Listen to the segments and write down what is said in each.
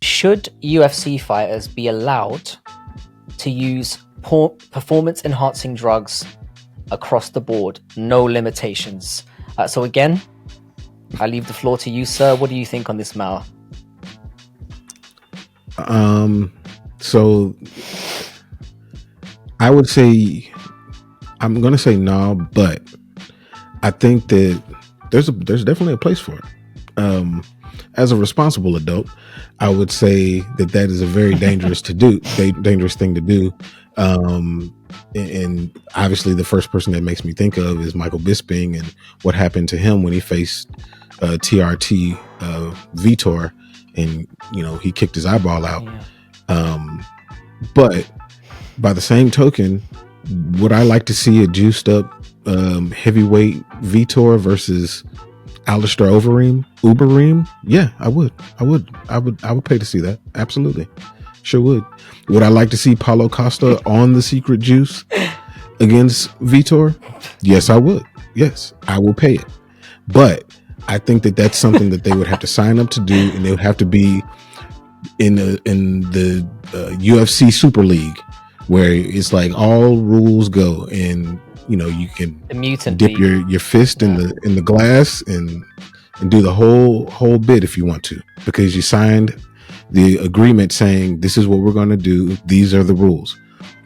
Should UFC fighters be allowed to use performance-enhancing drugs across the board, no limitations? So again, I leave the floor to you, sir. What do you think on this, Mal? So I would say, I'm going to say no, but I think that there's definitely a place for it. As a responsible adult, I would say that is a very dangerous thing to do. And obviously the first person that makes me think of is Michael Bisping and what happened to him when he faced TRT Vitor, and he kicked his eyeball out. But by the same token, would I like to see a juiced up heavyweight Vitor versus Alistair Overeem? Yeah, I would pay to see that. Absolutely. Sure would. Would I like to see Paulo Costa on the secret juice against Vitor? Yes, I would. Yes, I will pay it. But I think that that's something that they would have to sign up to do, and they would have to be in the UFC Super League, where it's like all rules go, and you can dip your fist in the glass and do the whole bit if you want to, because you signed the agreement saying this is what we're going to do. These are the rules.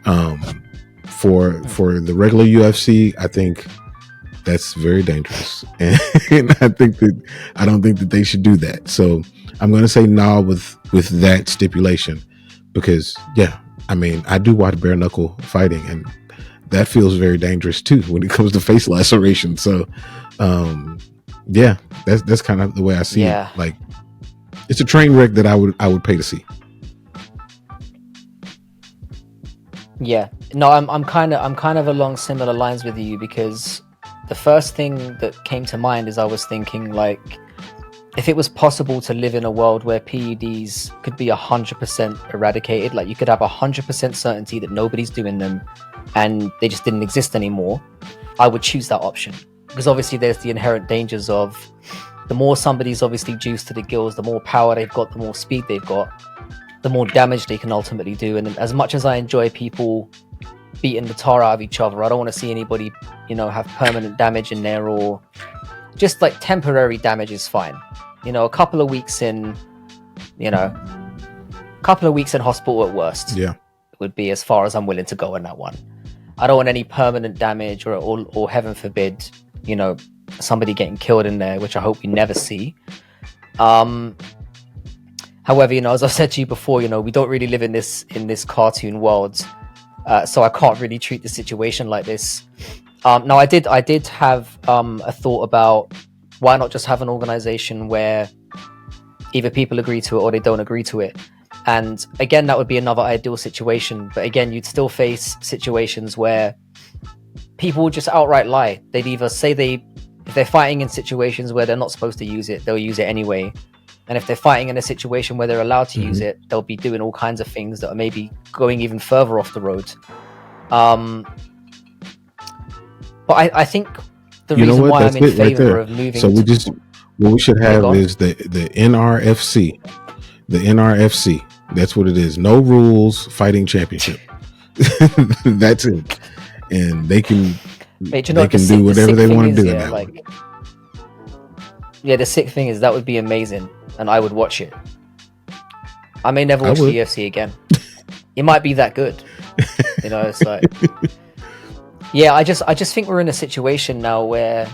For the regular UFC, I think that's very dangerous, and I don't think that they should do that. So I'm going to say no with that stipulation, because I do watch bare knuckle fighting, and that feels very dangerous too when it comes to face laceration. So that's kind of the way I see it. Like, it's a train wreck that I would pay to see. Yeah, no, I'm kind of along similar lines with you, because the first thing that came to mind is I was thinking, like, if it was possible to live in a world where PEDs could be 100% eradicated, like you could have 100% certainty that nobody's doing them and they just didn't exist anymore, I would choose that option. Because obviously there's the inherent dangers of, the more somebody's obviously juiced to the gills, the more power they've got, the more speed they've got, the more damage they can ultimately do. And as much as I enjoy people beating the tar out of each other, I don't want to see anybody, have permanent damage in there, or just like temporary damage is fine. A couple of weeks in hospital at worst. Yeah, would be as far as I'm willing to go on that one. I don't want any permanent damage, or heaven forbid, somebody getting killed in there, which I hope we never see. However, as I've said to you before, we don't really live in this cartoon world, so I can't really treat the situation like this. Now, I did have a thought about, why not just have an organization where either people agree to it or they don't agree to it? And again, that would be another ideal situation. But again, you'd still face situations where people would just outright lie. They'd either say if they're fighting in situations where they're not supposed to use it, they'll use it anyway. And if they're fighting in a situation where they're allowed to use it, they'll be doing all kinds of things that are maybe going even further off the road. But I think the reason why I'm in favor of moving. So what we should have is the NRFC. The NRFC. That's what it is. No rules fighting championship. That's it. And they can do whatever they want to do in that one. Yeah, the sick thing is that would be amazing, and I would watch it. I may never watch the UFC again. It might be that good. It's like, yeah, I just think we're in a situation now where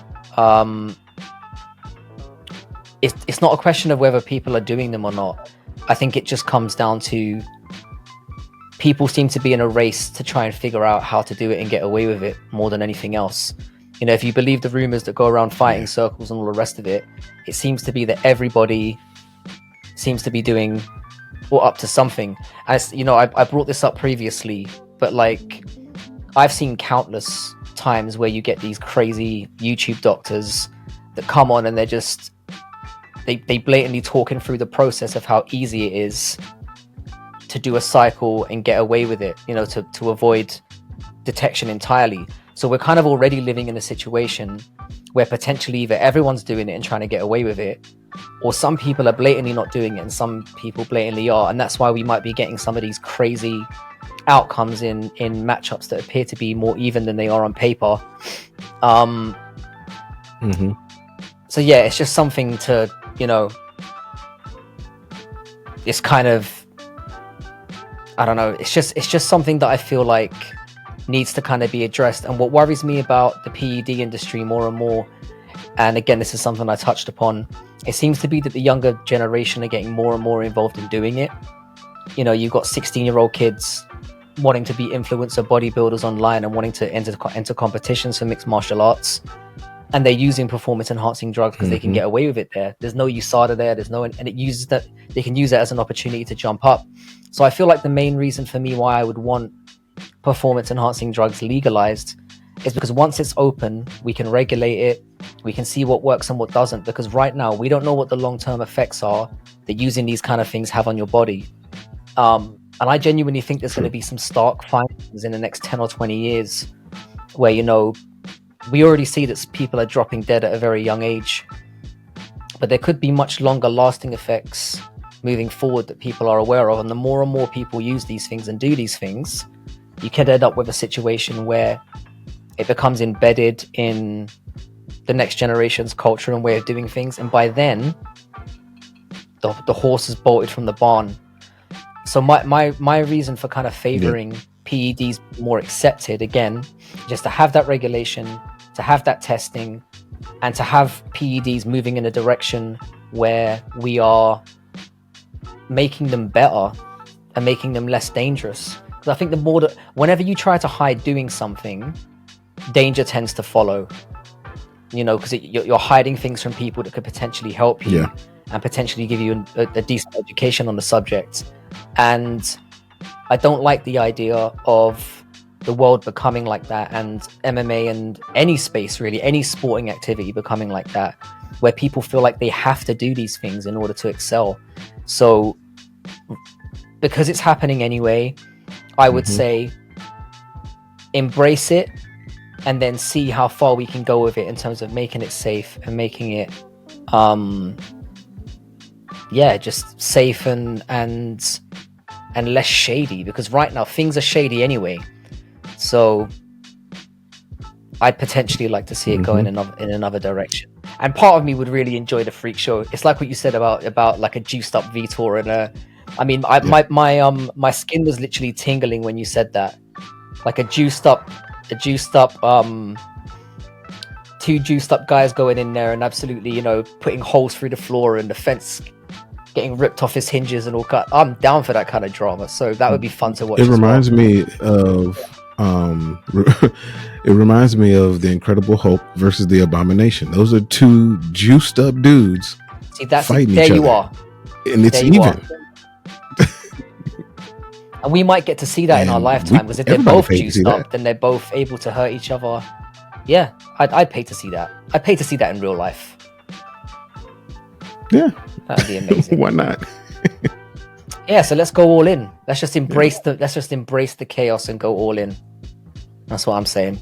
it's not a question of whether people are doing them or not. I think it just comes down to, people seem to be in a race to try and figure out how to do it and get away with it more than anything else. If you believe the rumors that go around fighting circles and all the rest of it, it seems to be that everybody seems to be doing or up to something. As I brought this up previously, but like, I've seen countless times where you get these crazy YouTube doctors that come on and they're just, they blatantly talking through the process of how easy it is to do a cycle and get away with it, you know, to avoid detection entirely. So we're kind of already living in a situation where potentially either everyone's doing it and trying to get away with it, or some people are blatantly not doing it and some people blatantly are. And that's why we might be getting some of these crazy outcomes in matchups that appear to be more even than they are on paper. So yeah, it's just something to, you know, it's kind of, I don't know, it's just something that I feel like needs to kind of be addressed. And what worries me about the PED industry more and more, and again, this is something I touched upon, it seems to be that the younger generation are getting more and more involved in doing it. You know, you've got 16-year-old kids wanting to be influencer bodybuilders online and wanting to enter competitions for mixed martial arts, and they're using performance enhancing drugs because they can get away with it there. There's no USADA there, and it uses that, they can use that as an opportunity to jump up. So I feel like the main reason for me why I would want performance enhancing drugs legalized is because once it's open, we can regulate it, we can see what works and what doesn't, because right now we don't know what the long-term effects are that using these kind of things have on your body. And I genuinely think there's going to be some stark findings in the next 10 or 20 years where, you know, we already see that people are dropping dead at a very young age, but there could be much longer lasting effects moving forward that people are aware of. And the more and more people use these things and do these things, you could end up with a situation where it becomes embedded in the next generation's culture and way of doing things. And by then, the horse is bolted from the barn. So my reason for kind of favoring PEDs more accepted, again, just to have that regulation, to have that testing, and to have PEDs moving in a direction where we are making them better and making them less dangerous. Because I think the more that, whenever you try to hide doing something, danger tends to follow, you know, because you're hiding things from people that could potentially help you and potentially give you a decent education on the subject. And I don't like the idea of the world becoming like that, and MMA and any space, really, any sporting activity becoming like that, where people feel like they have to do these things in order to excel. So because it's happening anyway, I would say embrace it and then see how far we can go with it in terms of making it safe and making it just safe and less shady, because right now things are shady anyway. So I'd potentially like to see it go in another direction. And part of me would really enjoy the freak show. It's like what you said about like a juiced up Vitor and a, I mean, my skin was literally tingling when you said that. Like a juiced up two juiced up guys going in there and absolutely, you know, putting holes through the floor and the fence getting ripped off his hinges and all cut. I'm down for that kind of drama. So that would be fun to watch. It reminds me of it reminds me of the Incredible Hulk versus the Abomination. Those are two juiced up dudes. See, that's fighting there each you other. are. And it's even. And we might get to see that in our lifetime, because if they're both juiced up, then they're both able to hurt each other. Yeah, I'd pay to see that. I'd pay to see that in real life. Yeah, that'd be amazing. Why not? Yeah, so let's go all in. Let's just embrace the chaos and go all in. That's what I'm saying.